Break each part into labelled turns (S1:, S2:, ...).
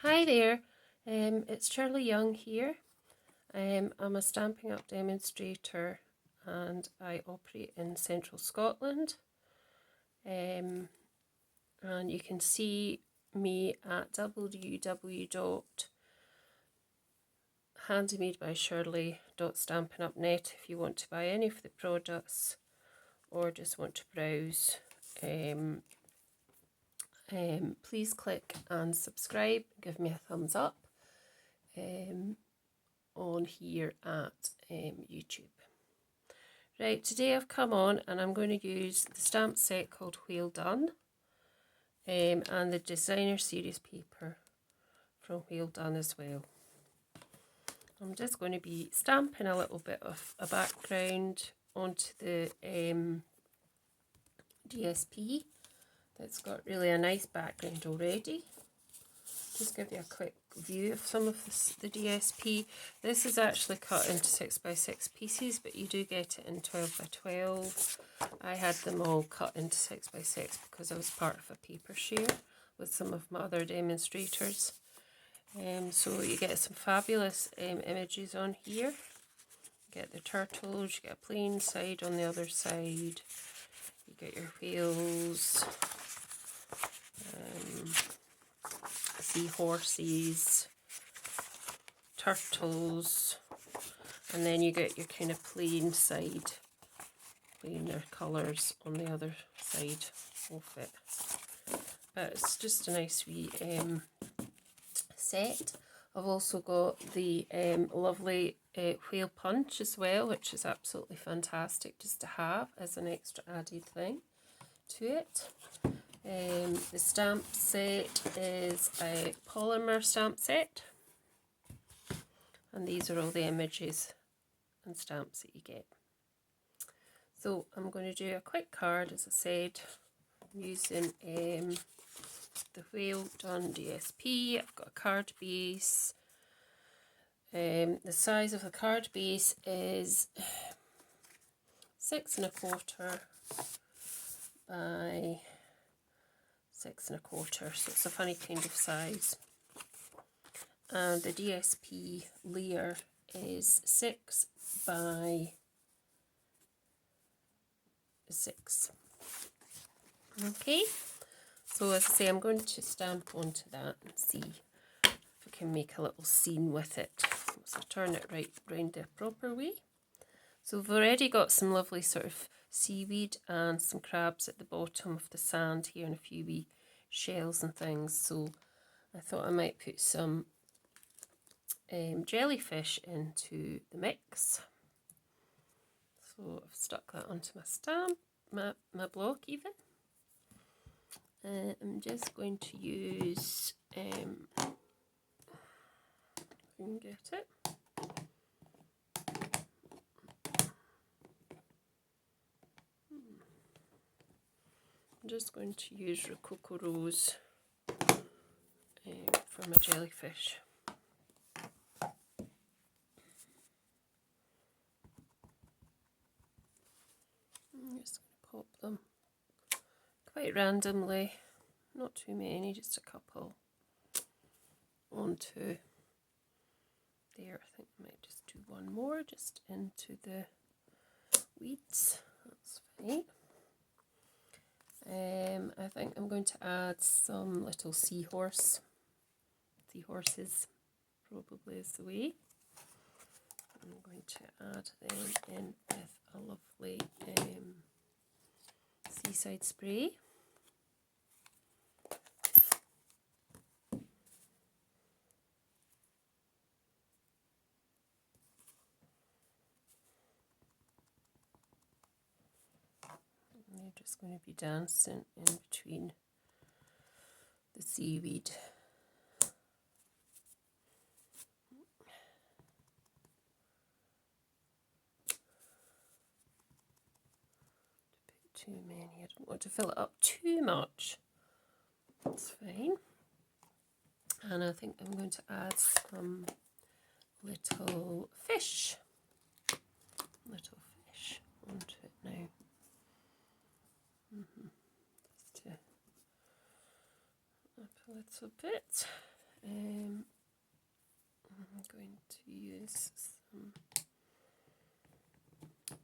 S1: Hi there, it's Shirley Young here. I'm a Stampin' Up! Demonstrator and I operate in central Scotland. And you can see me at www.handymadebyshirley.stampinupnet if you want to buy any of the products or just want to browse. Please click and subscribe, give me a thumbs up on here at YouTube. Right, today I've come on and I'm going to use the stamp set called Whale Done and the designer series paper from Whale Done as well. I'm just going to be stamping a little bit of a background onto the DSP that's got really a nice background already. Just give you a quick view of some of the DSP. This is actually cut into 6x6 pieces, but you do get it in 12x12. I had them all cut into 6x6 because I was part of a paper share with some of my other demonstrators. So you get some fabulous images on here. You get the turtles, you get a plain side on the other side. You get your whales, seahorses, turtles, and then you get your kind of plain side, plainer colours on the other side of it. But it's just a nice wee set. I've also got the lovely whale punch as well, which is absolutely fantastic just to have as an extra added thing to it. The stamp set is a polymer stamp set, and these are all the images and stamps that you get. So I'm going to do a quick card, as I said, using the Whale Done DSP. I've got a card base. The size of the card base is 6 1/4 by 6 1/4, so it's a funny kind of size. And the DSP layer is 6 by 6. Okay, so as I say, I'm going to stamp onto that and see if we can make a little scene with it. So turn it right round the proper way. So we've already got some lovely sort of seaweed and some crabs at the bottom of the sand here and a few wee shells and things. So I thought I might put some jellyfish into the mix. So I've stuck that onto my stamp, my block even. I'm just going to use, if I can get it. I'm just going to use Rococo Rose for my jellyfish. I'm just going to pop them quite randomly, not too many, just a couple onto there. I think I might just do one more just into the weeds. That's fine. I think I'm going to add some little seahorses, probably is the way. I'm going to add them in with a lovely seaside spray. And they're just going to be dancing in between the seaweed. Too many, I don't want to fill it up too much. That's fine. And I think I'm going to add some little fish onto it now. Just to up a little bit. I'm going to use some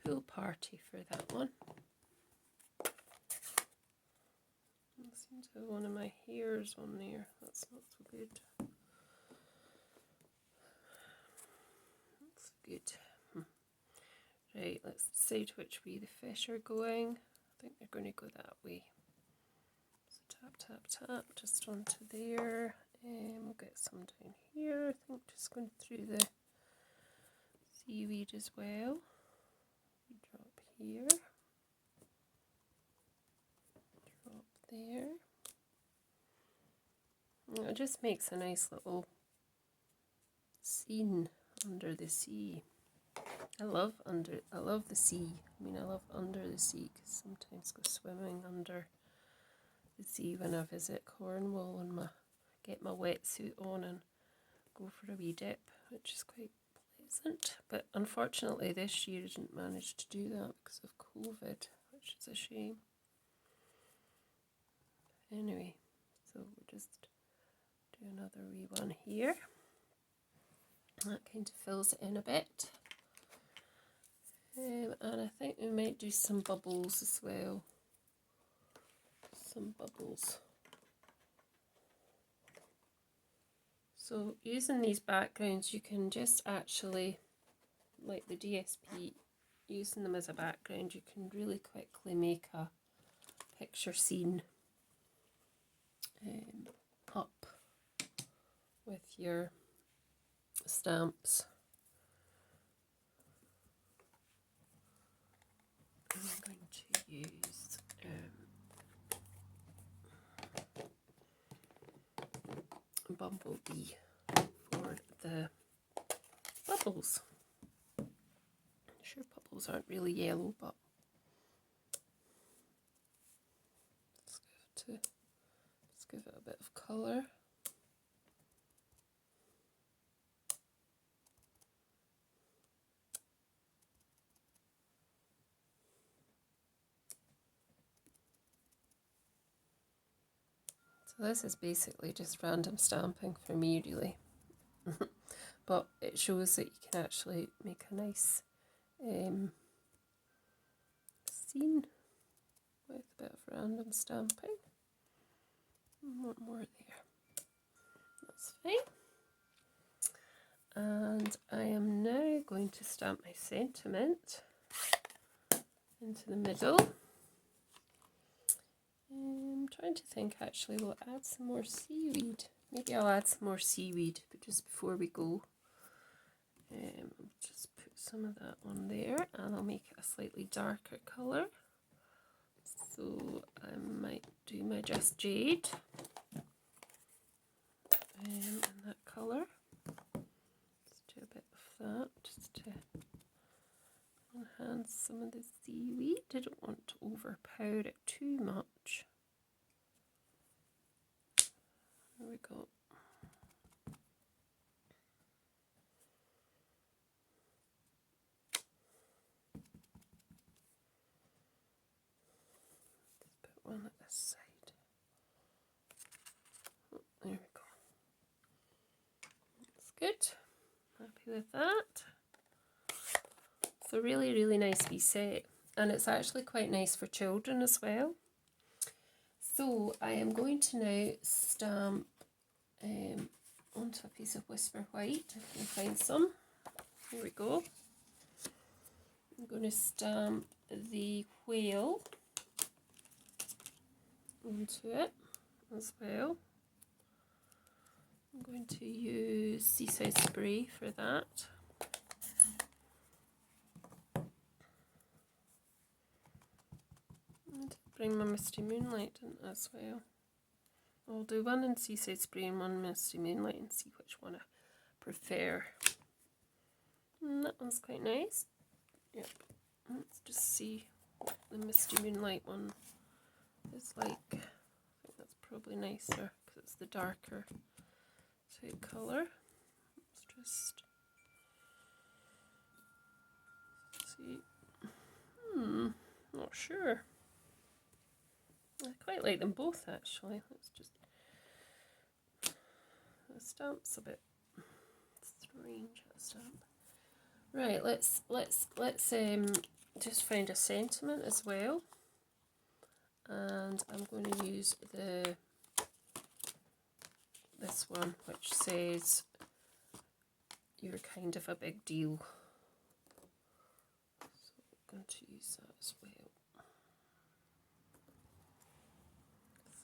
S1: Pool Party for that one. I seem to have one of my hairs on there. That's not so good. That's good. Right, let's decide which way the fish are going. I think they're going to go that way. So tap, tap, tap, just onto there. And we'll get some down here. I think just going through the seaweed as well. Drop here. Drop there. And it just makes a nice little scene under the sea. I love the sea. I mean, I love under the sea because sometimes go swimming under the sea when I visit Cornwall and get my wetsuit on and go for a wee dip, which is quite pleasant. But unfortunately, this year I didn't manage to do that because of COVID, which is a shame. Anyway, so we'll just do another wee one here. That kind of fills it in a bit. And I think we might do some bubbles as well. Some bubbles. So using these backgrounds, you can just actually, like the DSP, using them as a background, you can really quickly make a picture scene up with your stamps. I'm going to use Bumblebee for the bubbles. I'm sure bubbles aren't really yellow, but let's give it a bit of colour. So this is basically just random stamping for me, really. But it shows that you can actually make a nice scene with a bit of random stamping. One more there. That's fine. And I am now going to stamp my sentiment into the middle. I'm trying to think, actually, we'll add some more seaweed. Maybe I'll add some more seaweed, but just before we go, just put some of that on there, and I'll make it a slightly darker colour. So I might do my Just Jade in that colour. Just do a bit of that, just to enhance some of the seaweed. I don't want to overpower it too much. There we go. Just put one at this side. Oh, there we go. That's good. Happy with that. It's a really, really nice wee set. And it's actually quite nice for children as well. So I am going to now stamp onto a piece of Whisper White, if I can find some. Here we go. I'm going to stamp the whale onto it as well. I'm going to use Seaside Spray for that. And bring my Misty Moonlight in as well. I'll do one in Seaside Spray and one Misty Moonlight and see which one I prefer. And that one's quite nice. Yep. Let's just see what the Misty Moonlight one is like. I think that's probably nicer because it's the darker type colour. Let's just see. Not sure. I quite like them both actually. Let's stamp's a bit strange, that stamp. Right, let's just find a sentiment as well. And I'm going to use this one, which says, "You're kind of a big deal." So I'm going to use that as well.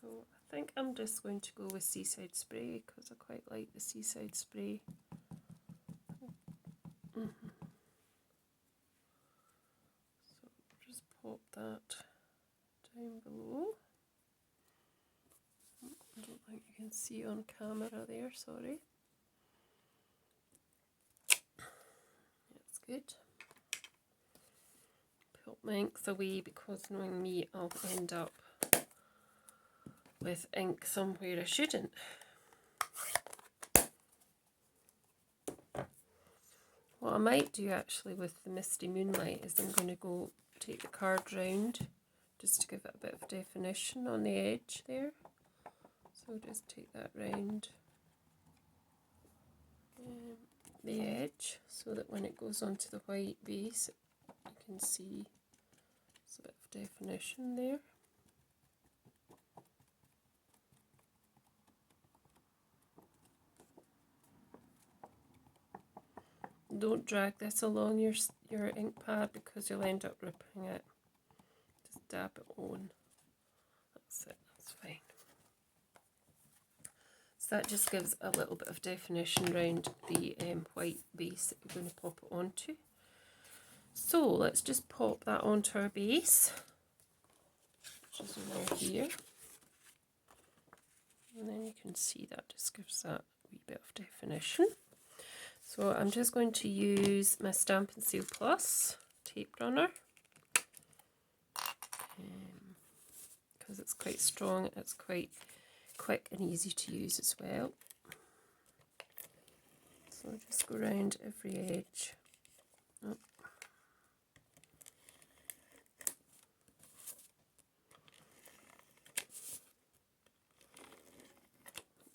S1: So I think I'm just going to go with Seaside Spray because I quite like the Seaside Spray. So just pop that down below. I don't think you can see on camera there, sorry. That's good. Put my inks away because knowing me, I'll end up with ink somewhere I shouldn't. What I might do actually with the Misty Moonlight is I'm going to go take the card round just to give it a bit of definition on the edge there. So just take that round the edge so that when it goes onto the white base you can see there's a bit of definition there. Don't drag this along your ink pad because you'll end up ripping it. Just dab it on. That's it, that's fine. So that just gives a little bit of definition around the white base that we're going to pop it onto. So let's just pop that onto our base, which is over here. And then you can see that just gives that wee bit of definition. So I'm just going to use my Stampin' Seal Plus tape runner because it's quite strong, it's quite quick and easy to use as well. So I'll just go around every edge. Oh.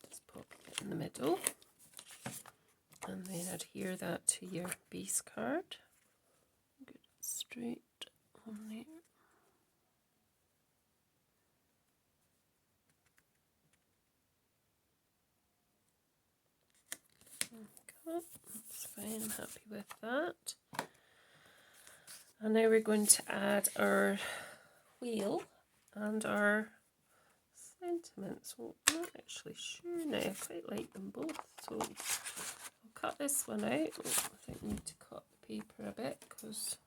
S1: Just pop it in the middle. And then adhere that to your base card. Get it straight on there. Okay, that's fine, I'm happy with that. And now we're going to add our wheel and our sentiments. So I'm not actually sure now, I quite like them both. So I'll cut this one out. Oh, I think I need to cut the paper a bit because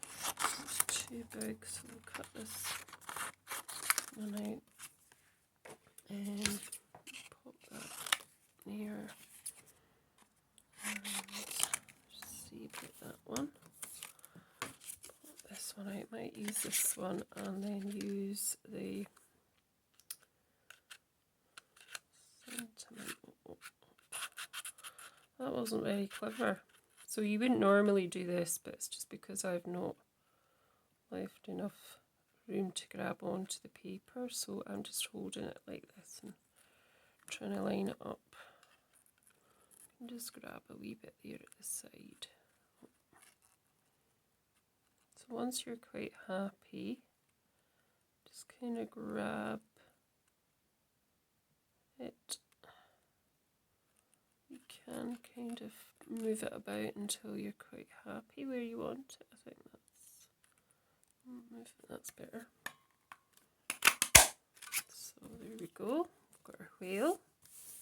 S1: it's too big, so we'll cut this one out and pop that near and see about that one. Pop this one out, might use this one and then use the sentiment. That wasn't very clever. So you wouldn't normally do this, but it's just because I've not left enough room to grab onto the paper, so I'm just holding it like this and trying to line it up. You can just grab a wee bit there at the side. So once you're quite happy, just kind of grab it. You can kind of move it about until you're quite happy where you want it. I think that's better. So there we go. We've got our whale.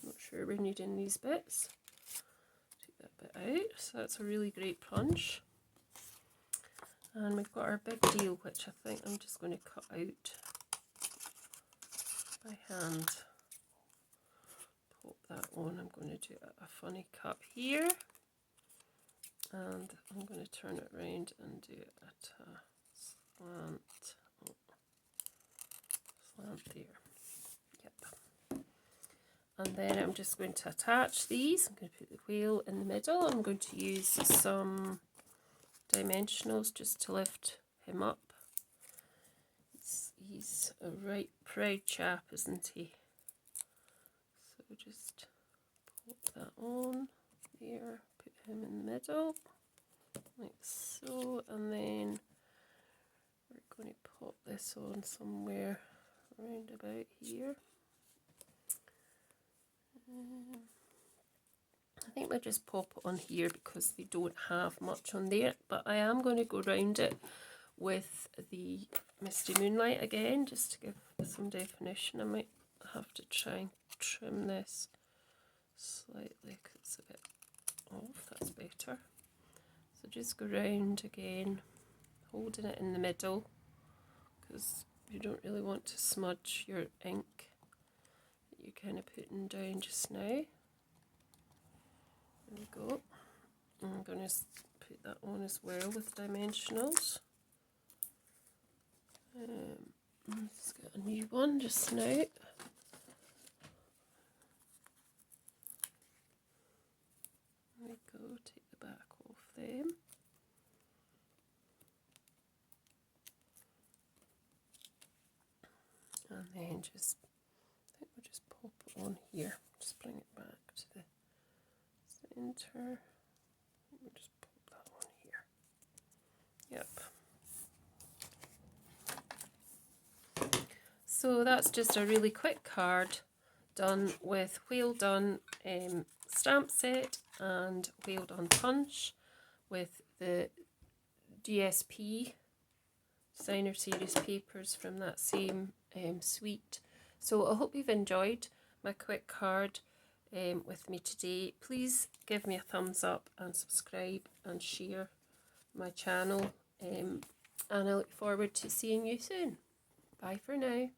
S1: Not sure we're needing these bits. Take that bit out. So that's a really great punch. And we've got our big deal, which I think I'm just going to cut out by hand. Pop that on. I'm going to do a funny cut here. And I'm going to turn it around and do it at a slant. Oh, slant there. Yep. And then I'm just going to attach these. I'm going to put the wheel in the middle. I'm going to use some dimensionals just to lift him up. He's a right proud chap, isn't he? So just pop that on there, put him in the middle, like so, and then we're going to pop this on somewhere around about here. I think we'll just pop it on here because they don't have much on there, but I am going to go round it with the Misty Moonlight again, just to give some definition. I might have to try and trim this slightly because it's a bit off. That's better. So just go round again, holding it in the middle because you don't really want to smudge your ink that you're kind of putting down just now. There we go. I'm going to put that on as well with dimensionals. Let's get a new one just now. There we go, take the back off them. And then just, I think we'll just pop it on here. Just bring it back to the center. We'll just pop that on here. Yep. So that's just a really quick card done with Whale Done stamp set and Whale Done punch with the DSP Designer Series papers from that same suite. So I hope you've enjoyed my quick card with me today. Please give me a thumbs up and subscribe and share my channel, and I look forward to seeing you soon. Bye for now.